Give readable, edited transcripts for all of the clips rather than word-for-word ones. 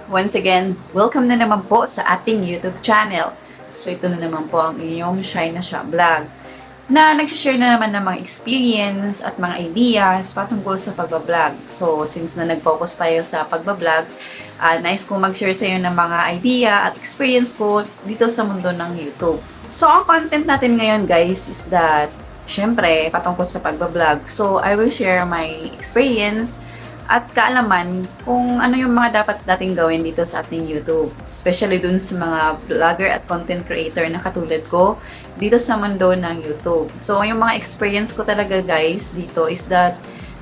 Once again, welcome na naman po sa ating YouTube channel. So ito na naman po ang inyong Shy na Siya Vlog na nagsishare na naman ng mga experience at mga ideas patungkol sa pagbablog. So since na nag-focus tayo sa pagbablog, nice kong mag-share sa inyo ng mga idea at experience ko dito sa mundo ng YouTube. So ang content natin ngayon guys is that syempre patungkol sa pagbablog. So I will share my experience at kaalaman kung ano yung mga dapat nating gawin dito sa ating YouTube. Especially dun sa mga vlogger at content creator na katulad ko dito sa mundo ng YouTube. So, yung mga experience ko talaga guys dito is that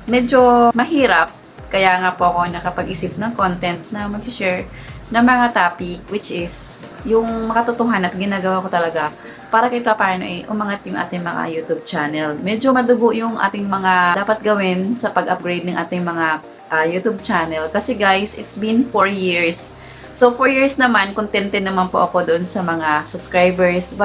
medyo mahirap. Kaya nga po ako nakapag-isip ng content na mag-share ng mga topic which is yung makatotohanan at ginagawa ko talaga para kahit paano umangat yung ating mga YouTube channel. Medyo madugo yung ating mga dapat gawin sa pag-upgrade ng ating mga YouTube channel. Kasi guys, it's been 4 years. So, 4 years naman, contented naman po ako doon sa mga subscribers.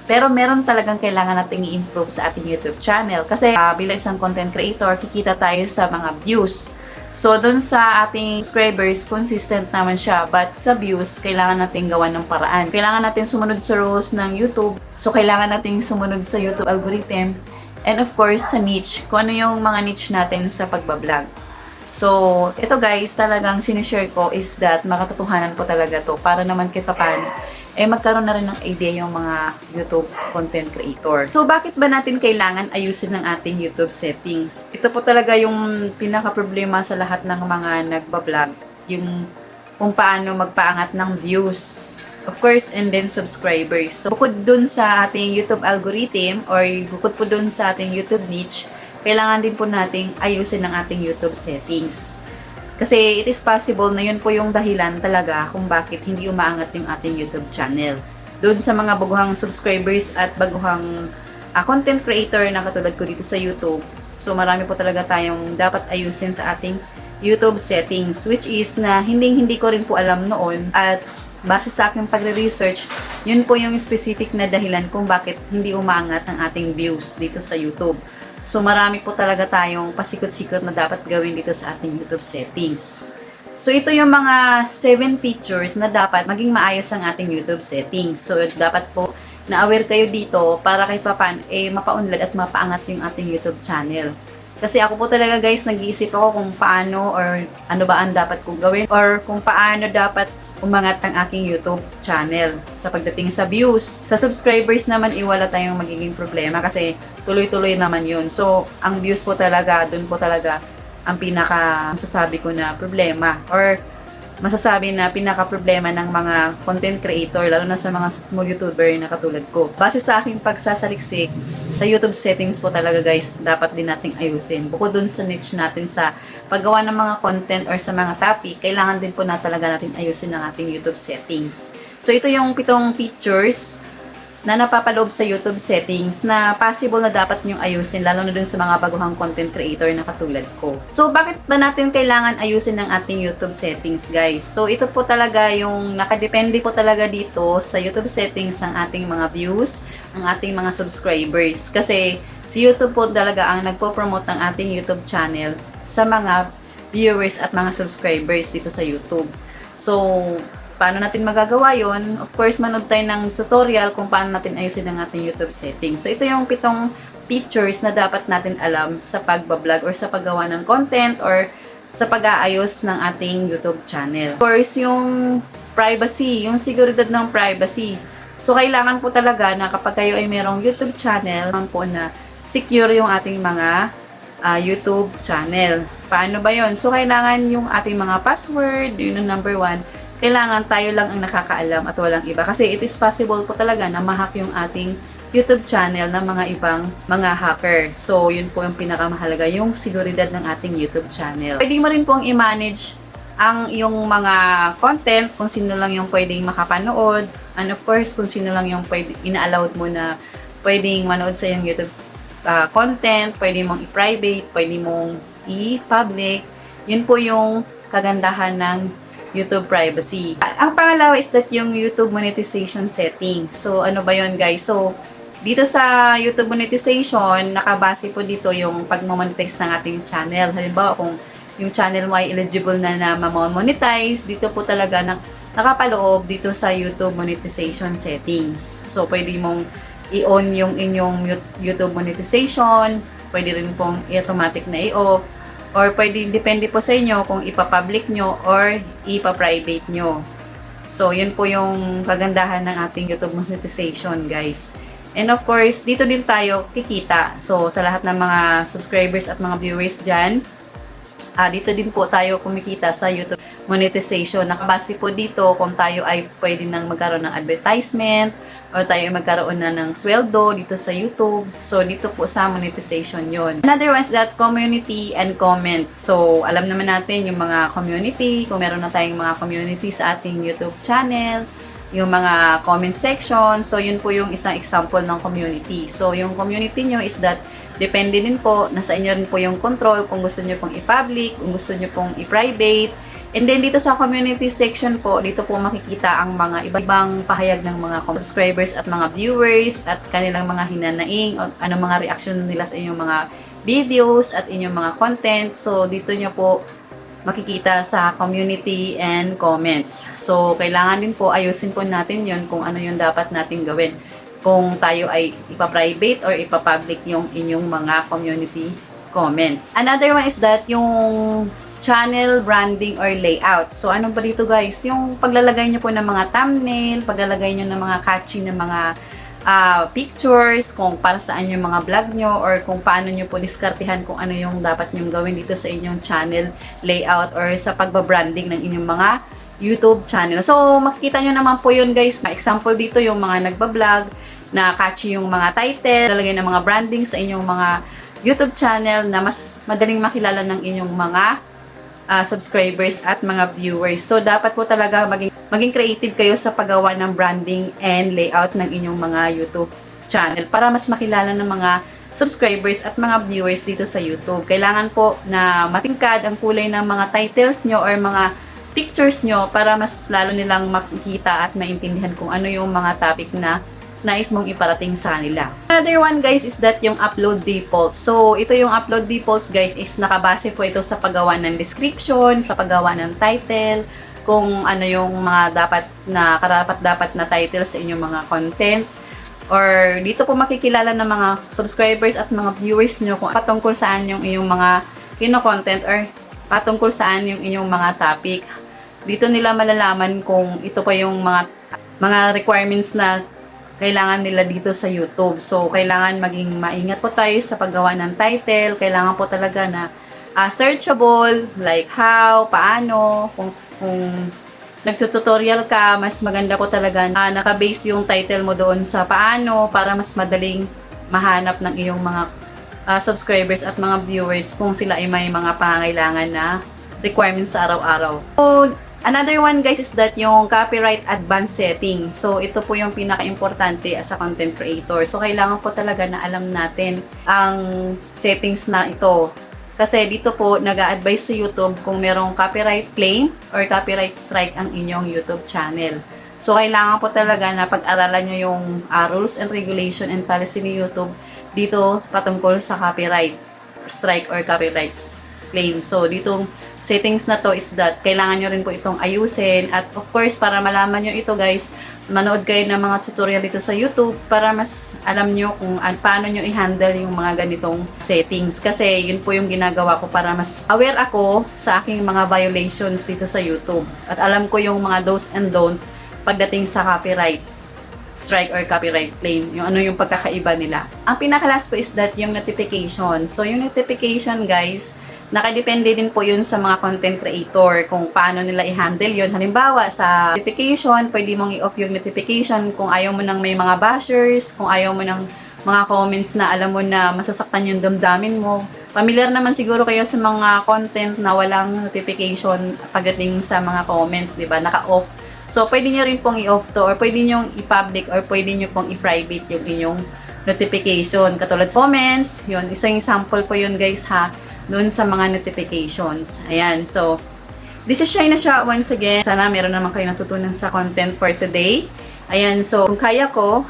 Pero meron talagang kailangan nating i-improve sa ating YouTube channel. Kasi bilang isang content creator, kikita tayo sa mga views. So, doon sa ating subscribers, consistent naman siya. But sa views, kailangan natin gawa ng paraan. Kailangan natin sumunod sa rules ng YouTube. So, kailangan natin sumunod sa YouTube algorithm. And of course, sa niche. Kung ano yung mga niche natin sa pagbablog. So, ito guys, talagang sinishare ko is that makatotohanan po talaga to para naman kita paano magkaroon na rin ng idea yung mga YouTube content creator. So, bakit ba natin kailangan ayusin ng ating YouTube settings? Ito po talaga yung pinaka-problema sa lahat ng mga nagbablog, yung kung paano magpaangat ng views. Of course, and then subscribers. So, bukod dun sa ating YouTube algorithm or bukod po dun sa ating YouTube niche, kailangan din po nating ayusin ang ating YouTube settings. Kasi it is possible na yun po yung dahilan talaga kung bakit hindi umaangat yung ating YouTube channel. Doon sa mga baguhang subscribers at baguhang content creator na katulad ko dito sa YouTube. So marami po talaga tayong dapat ayusin sa ating YouTube settings, which is na hindi ko rin po alam noon, at base sa aking pagre-research, yun po yung specific na dahilan kung bakit hindi umaangat ang ating views dito sa YouTube. So, marami po talaga tayong pasikot-sikot na dapat gawin dito sa ating YouTube settings. So, ito yung mga 7 features na dapat maging maayos ang ating YouTube settings. So, dapat po na-aware kayo dito para kahit papan mapaunlad at mapaangat yung ating YouTube channel. Kasi ako po talaga guys, nag-iisip ako kung paano or ano ba ang dapat kong gawin or kung paano dapat umangat ang aking YouTube channel sa pagdating sa views. Sa subscribers naman, wala tayong magiging problema kasi tuloy-tuloy naman yun. So, ang views po talaga, dun po talaga ang pinaka masasabi ko na problema or masasabi na pinaka-problema ng mga content creator, lalo na sa mga small YouTuber na katulad ko. Base sa aking pagsasaliksik, sa YouTube settings po talaga guys, dapat din nating ayusin. Bukod dun sa niche natin sa paggawa ng mga content or sa mga topic, kailangan din po na talaga natin ayusin ang ating YouTube settings. So ito yung 7 features na napapaloob sa YouTube settings na possible na dapat nyong ayusin, lalo na dun sa mga baguhang content creator na katulad ko. So, bakit ba natin kailangan ayusin ng ating YouTube settings, guys? So, ito po talaga yung nakadepende po talaga dito sa YouTube settings ang ating mga views, ang ating mga subscribers. Kasi, si YouTube po talaga ang nagpo-promote ng ating YouTube channel sa mga viewers at mga subscribers dito sa YouTube. So, paano natin magagawa yon? Of course, manood tayo ng tutorial kung paano natin ayusin ang ating YouTube settings. So, ito yung 7 features na dapat natin alam sa pagbablog or sa paggawa ng content or sa pag-aayos ng ating YouTube channel. Of course, yung privacy, yung seguridad ng privacy. So, kailangan po talaga na kapag kayo ay merong YouTube channel, po na secure yung ating mga YouTube channel. Paano ba yon? So, kailangan yung ating mga password, yun ang number 1. Kailangan tayo lang ang nakakaalam at walang iba. Kasi it is possible po talaga na ma-hack yung ating YouTube channel ng mga ibang mga hacker. So, yun po yung pinakamahalaga, yung seguridad ng ating YouTube channel. Pwede mo rin pong i-manage ang yung mga content, kung sino lang yung pwedeng makapanood. And of course, kung sino lang yung ina-allowed mo na pwedeng manood sa yung YouTube content, pwede mong i-private, pwede mong i-public. Yun po yung kagandahan ng YouTube privacy. Ang pangalawa is that yung YouTube monetization setting. So, ano ba yun guys? So, dito sa YouTube monetization, nakabase po dito yung pag-monetize ng ating channel. Halimbawa, kung yung channel mo ay eligible na ma-monetize, dito po talaga nakapaloob dito sa YouTube monetization settings. So, pwede mong i-on yung inyong YouTube monetization, pwede rin pong i-automatic na i-off, or pwede, depende po sa inyo kung ipa-public nyo or ipa-private nyo. So, yun po yung kagandahan ng ating YouTube monetization, guys. And of course, dito din tayo kikita. So, sa lahat ng mga subscribers at mga viewers dyan, dito din po tayo kumikita sa YouTube monetization. Nakabase po dito kung tayo ay pwede nang magkaroon ng advertisement o tayo ay magkaroon na ng sweldo dito sa YouTube. So, dito po sa monetization yon. Another one is that community and comment. So, alam naman natin yung mga community, kung meron na tayong mga community sa ating YouTube channel, yung mga comment section. So, yun po yung isang example ng community. So, yung community nyo is that depende din po, nasa inyo rin po yung control kung gusto nyo pong i-public, kung gusto nyo pong i-private. And then, dito sa community section po, dito po makikita ang mga ibang pahayag ng mga subscribers at mga viewers at kanilang mga hinanaing o anong mga reaction nila sa inyong mga videos at inyong mga content. So, dito nyo po makikita sa community and comments. So, kailangan din po ayusin po natin yon kung ano yung dapat natin gawin. Kung tayo ay ipa-private or ipa-public yung inyong mga community comments. Another one is that yung channel branding or layout. So, ano ba dito guys? Yung paglalagay nyo po ng mga thumbnail, paglalagay nyo ng mga catchy na mga pictures, kung para saan yung mga vlog nyo, or kung paano nyo po diskartehan kung ano yung dapat nyo gawin dito sa inyong channel layout or sa pagbabranding ng inyong mga YouTube channel. So, makikita nyo naman po yun guys. Example dito yung mga nagbablog na catchy yung mga title, lalagay ng mga branding sa inyong mga YouTube channel na mas madaling makilala ng inyong mga subscribers at mga viewers. So, dapat po talaga maging creative kayo sa paggawa ng branding and layout ng inyong mga YouTube channel para mas makilala ng mga subscribers at mga viewers dito sa YouTube. Kailangan po na matingkad ang kulay ng mga titles nyo or mga pictures nyo para mas lalo nilang makikita at maintindihan kung ano yung mga topic na nais mong iparating sa nila. Another one guys is that yung upload defaults. So, ito yung upload defaults guys is nakabase po ito sa paggawa ng description, sa paggawa ng title, kung ano yung mga dapat na title sa inyong mga content. Or dito po makikilala ng mga subscribers at mga viewers nyo kung patungkol saan yung inyong mga content or patungkol saan yung inyong mga topic. Dito nila malalaman kung ito pa yung mga requirements na kailangan nila dito sa YouTube. So, kailangan maging maingat po tayo sa paggawa ng title. Kailangan po talaga na searchable, like how, paano, kung nagtututorial ka, mas maganda po talaga nakabase yung title mo doon sa paano para mas madaling mahanap ng iyong mga subscribers at mga viewers kung sila ay may mga pangangailangan na requirements sa araw-araw. So, another one guys is that yung copyright advanced setting. So, ito po yung pinaka-importante as a content creator. So, kailangan po talaga na alam natin ang settings na ito. Kasi dito po, nag-a-advise sa YouTube kung merong copyright claim or copyright strike ang inyong YouTube channel. So, kailangan po talaga na pag-aralan nyo yung rules and regulation and policy ni YouTube dito patungkol sa copyright strike or copyright claim. So, ditong settings na to is that kailangan nyo rin po itong ayusin. At of course, para malaman nyo ito guys, manood kayo ng mga tutorial dito sa YouTube para mas alam nyo kung paano nyo i-handle yung mga ganitong settings. Kasi yun po yung ginagawa ko para mas aware ako sa aking mga violations dito sa YouTube. At alam ko yung mga do's and don't pagdating sa copyright strike or copyright claim. Yung ano yung pagkakaiba nila. Ang pinaka-last po is that yung notification. So, yung notification guys, nakadepende din po yun sa mga content creator kung paano nila i-handle yun. Halimbawa, sa notification, pwede mong i-off yung notification kung ayaw mo nang may mga bashers, kung ayaw mo ng mga comments na alam mo na masasaktan yung damdamin mo. Familiar naman siguro kayo sa mga content na walang notification pagdating sa mga comments, di ba? Naka-off. So, pwede nyo rin pong i-off to or pwede nyo i-public or pwede nyo pong i-private yung inyong notification. Katulad sa comments, yun. Isang example po yun guys ha. Doon sa mga notifications. Ayan. So, this is Shina Shah once again. Sana meron naman kayo natutunan sa content for today. Ayan. So, kung kaya ko,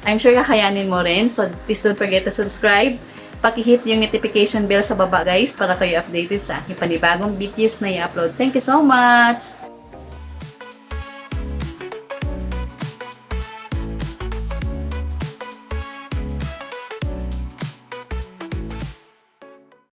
I'm sure kakayanin mo rin. So, please don't forget to subscribe Paki-hit yung notification bell sa baba guys para kayo updated sa aking panibagong videos na i-upload. Thank you so much!